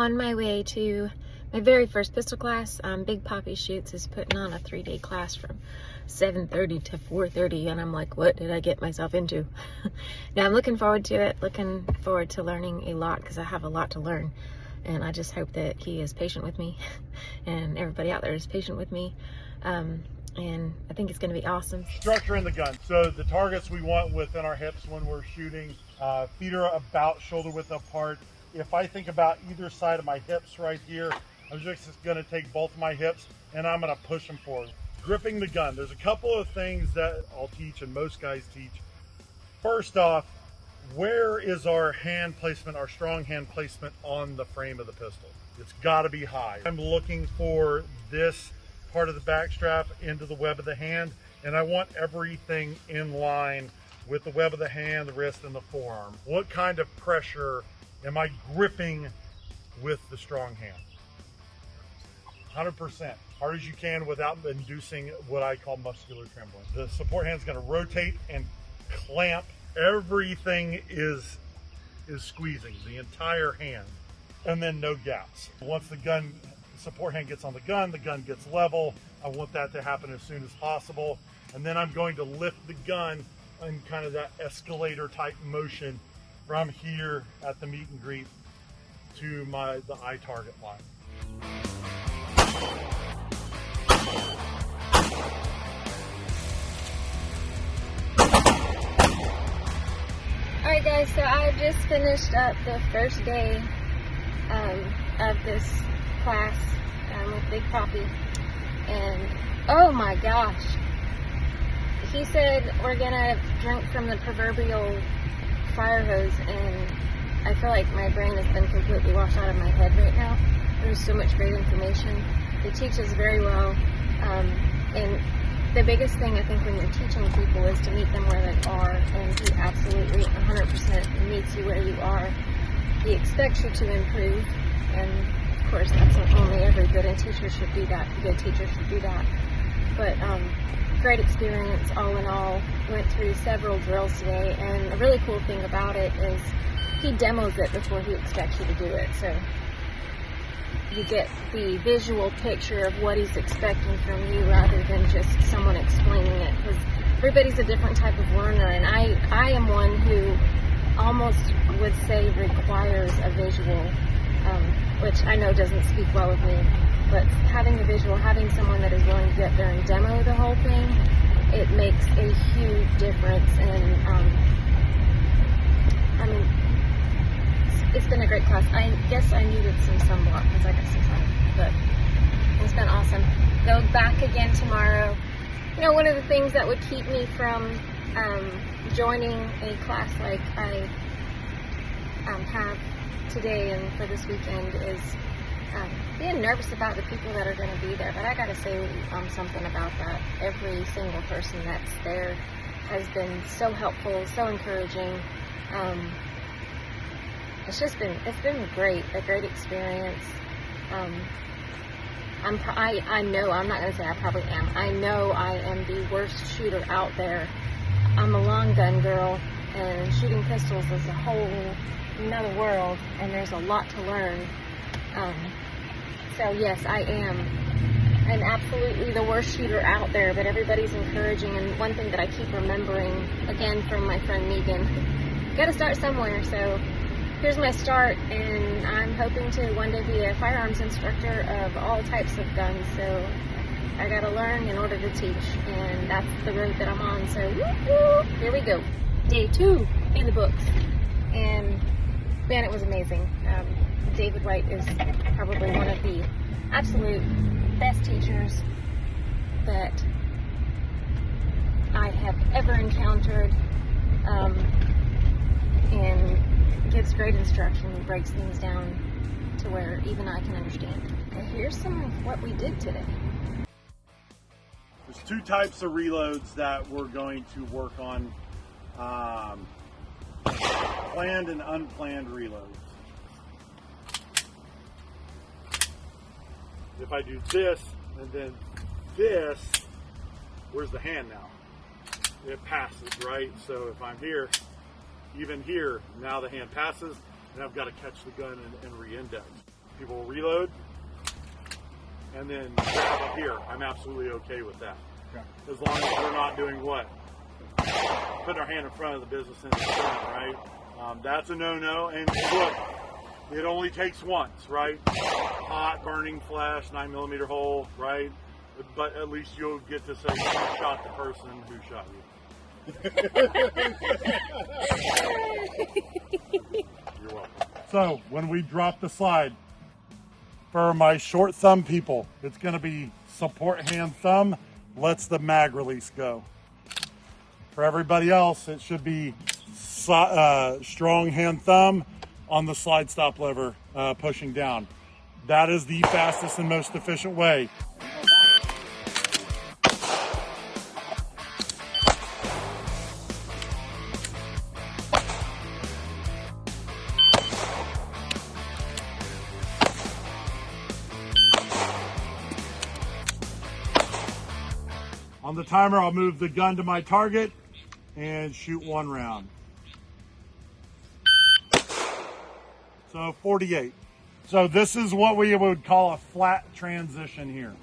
on my way to my very first pistol class. Big Papi Shoots is putting on a 3-day class from 7:30 to 4:30, and I'm like, what did I get myself into? Now I'm looking forward to it, looking forward to learning a lot, because I have a lot to learn, and I just hope that he is patient with me and everybody out there is patient with me. And I think it's going to be awesome. Structure in the gun. So the targets we want within our hips when we're shooting, feet are about shoulder width apart. If I think about either side of my hips right here, I'm just going to take both of my hips and I'm going to push them forward. Gripping the gun. There's a couple of things that I'll teach and most guys teach. First off, where is our hand placement, our strong hand placement on the frame of the pistol? It's got to be high. I'm looking for this part of the back strap into the web of the hand, and I want everything in line with the web of the hand, the wrist, and the forearm. What kind of pressure am I gripping with the strong hand? 100%, hard as you can without inducing what I call muscular trembling. The support hand is going to rotate and clamp. Everything is squeezing, the entire hand, and then no gaps. Once the support hand gets on the gun gets level. I want that to happen as soon as possible. And then I'm going to lift the gun in kind of that escalator type motion from here at the meet and greet to the eye target line. Alright guys, so I just finished up the first day of this class with Big Papi, and oh my gosh, he said we're gonna drink from the proverbial fire hose, and I feel like my brain has been completely washed out of my head right now. There's so much great information. He teaches very well, and the biggest thing I think when you're teaching people is to meet them where they are, and he absolutely 100% meets you where you are. He expects you to improve, and of course that's not only every good teacher should do that, good teacher should do that. But great experience all in all. Went through several drills today, and a really cool thing about it is he demos it before he expects you to do it. So you get the visual picture of what he's expecting from you rather than just someone explaining it, because everybody's a different type of learner, and I am one who almost would say requires a visual, which I know doesn't speak well of me, but having a visual, having someone that is willing to get there and demo the whole thing, it makes a huge difference. And I mean, it's been a great class. I guess I needed some sunblock because I got some sun, but it's been awesome. Go back again tomorrow. You know, one of the things that would keep me from joining a class like I have today and for this weekend is being nervous about the people that are going to be there. But I got to say something about that. Every single person that's there has been so helpful, so encouraging. It's been great, a great experience. I know, I'm not going to say I probably am. I know I am the worst shooter out there. I'm a long gun girl, and shooting pistols is a whole another world, and there's a lot to learn. So yes, I am. I'm absolutely the worst shooter out there, but everybody's encouraging. And one thing that I keep remembering, again from my friend Megan, you got to start somewhere. So here's my start, and I'm hoping to one day be a firearms instructor of all types of guns. So I got to learn in order to teach, and that's the road that I'm on. So woo-hoo, here we go. Day 2 in the books, and man, it was amazing. David White is probably one of the absolute best teachers that I have ever encountered, and gives great instruction and breaks things down to where even I can understand. Okay, here's some of what we did today. There's 2 types of reloads that we're going to work on. Planned and unplanned reloads. If I do this and then this, where's the hand now? It passes, right? So if I'm here, even here, now the hand passes, and I've got to catch the gun and re-index. People will reload and then grab up here. I'm absolutely okay with that. Okay. As long as we're not doing what? Putting our hand in front of the business and it's done, right? That's a no-no. And look, it only takes once, right? Hot, burning flesh, 9mm hole, right? But at least you'll get to say who shot the person who shot you. You're welcome. So when we drop the slide, for my short thumb people, it's going to be support hand thumb, lets the mag release go. For everybody else, it should be strong hand thumb on the slide stop lever pushing down. That is the fastest and most efficient way. On the timer, I'll move the gun to my target and shoot 1 round. So 48. So this is what we would call a flat transition here.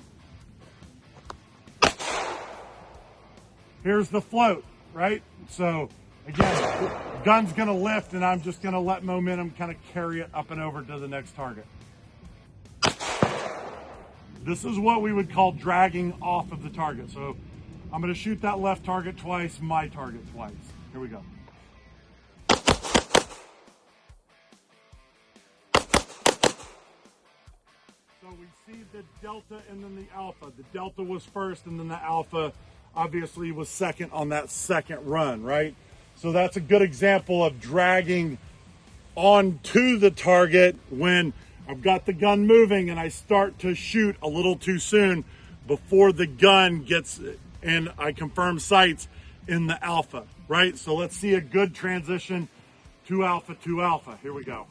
Here's the float, right? So again, gun's gonna lift and I'm just gonna let momentum kind of carry it up and over to the next target. This is what we would call dragging off of the target. So I'm gonna shoot that left target twice, my target twice. Here we go. So we see the delta and then the alpha. The delta was first and then the alpha obviously was second on that second run, right? So that's a good example of dragging onto the target when I've got the gun moving and I start to shoot a little too soon before the gun gets and I confirm sights in the alpha, right? So let's see a good transition to alpha. Here we go.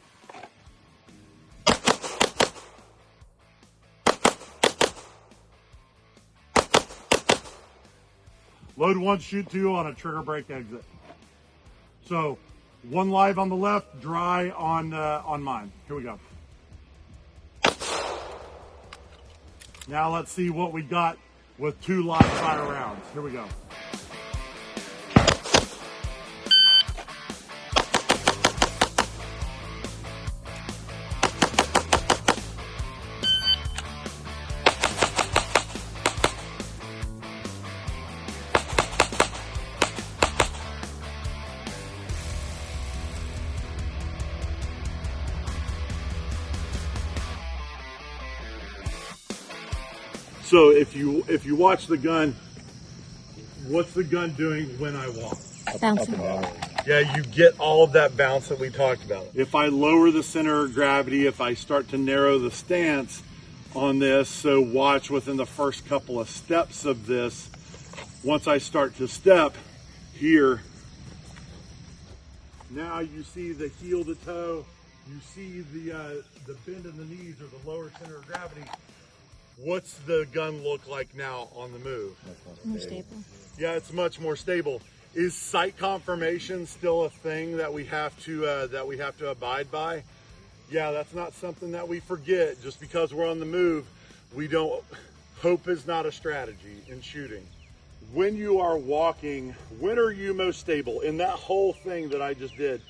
Load 1, shoot 2 on a trigger break exit. So 1 live on the left, dry on mine. Here we go. Now let's see what we got with 2 live fire rounds. Here we go. So if you watch the gun, what's the gun doing when I walk? Bouncing. Yeah, you get all of that bounce that we talked about. If I lower the center of gravity, if I start to narrow the stance on this, so watch within the first couple of steps of this, once I start to step here, now you see the heel to toe, you see the bend in the knees or the lower center of gravity. What's the gun look like now on the move? More stable. Yeah, it's much more stable. Is sight confirmation still a thing that we have to abide by? Yeah, that's not something that we forget. Just because we're on the move, we don't. Hope is not a strategy in shooting. When you are walking, when are you most stable? In that whole thing that I just did,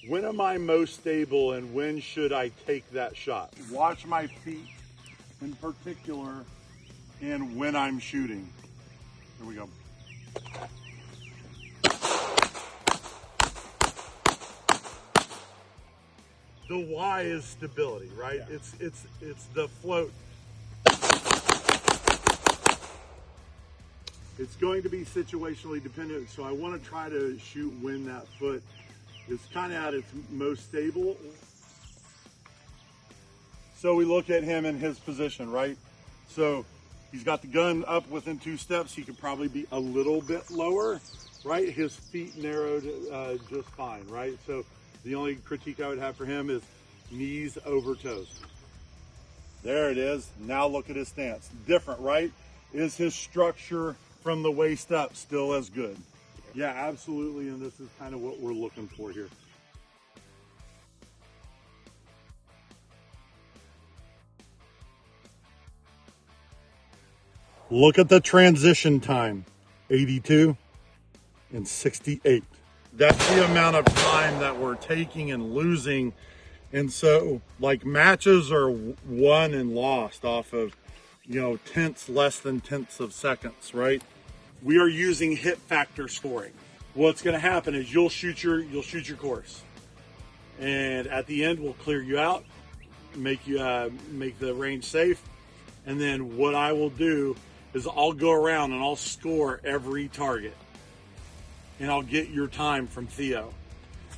when am I most stable and when should I take that shot? Watch my feet in particular and when I'm shooting. Here we go. The why is stability, right? Yeah. It's the float. It's going to be situationally dependent, so I want to try to shoot when that foot is kind of at its most stable. So we look at him in his position, right? So he's got the gun up within 2 steps. He could probably be a little bit lower, right? His feet narrowed just fine, right? So the only critique I would have for him is knees over toes. There it is. Now look at his stance. Different, right? Is his structure from the waist up still as good? Yeah, absolutely. And this is kind of what we're looking for here. Look at the transition time, 82 and 68. That's the amount of time that we're taking and losing. And so like matches are won and lost off of, you know, tenths, less than tenths of seconds, right? We are using hit factor scoring. What's going to happen is you'll shoot your course, and at the end we'll clear you out, make the range safe, and then what I will do is I'll go around and I'll score every target, and I'll get your time from Theo.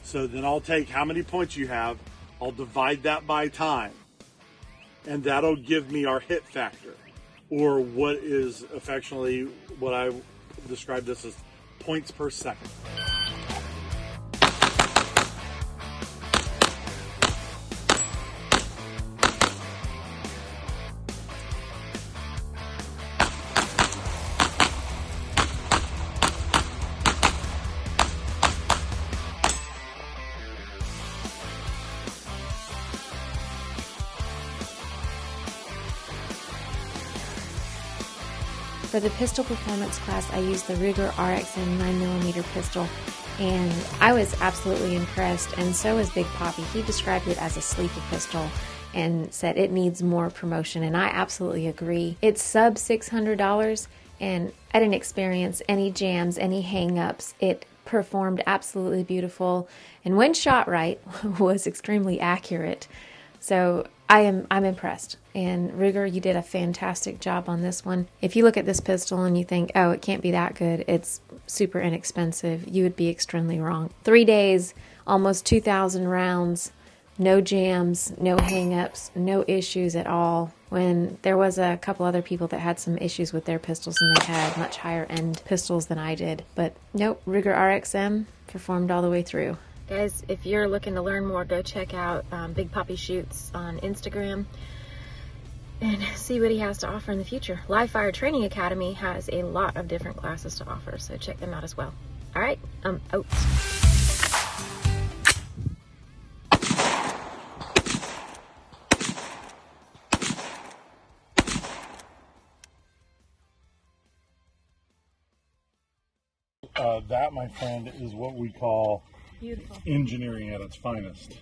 So then I'll take how many points you have, I'll divide that by time, and that'll give me our hit factor, or what is affectionately what I describe this as points per second. For the pistol performance class, I used the Ruger RXM 9mm pistol, and I was absolutely impressed, and so was Big Papi. He described it as a sleeper pistol and said it needs more promotion, and I absolutely agree. It's sub $600, and I didn't experience any jams, any hang-ups. It performed absolutely beautiful, and when shot right, was extremely accurate. So I'm impressed. And Ruger, you did a fantastic job on this one. If you look at this pistol and you think, oh, it can't be that good, it's super inexpensive, you would be extremely wrong. 3 days, almost 2,000 rounds, no jams, no hang-ups, no issues at all. When there was a couple other people that had some issues with their pistols and they had much higher end pistols than I did. But nope, Ruger RXM performed all the way through. Guys, if you're looking to learn more, go check out Big Papi Shoots on Instagram and see what he has to offer in the future. Live Fire Training Academy has a lot of different classes to offer, so check them out as well. All right, I'm out. That, my friend, is what we call Beautiful. engineering at its finest.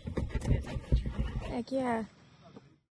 Heck yeah.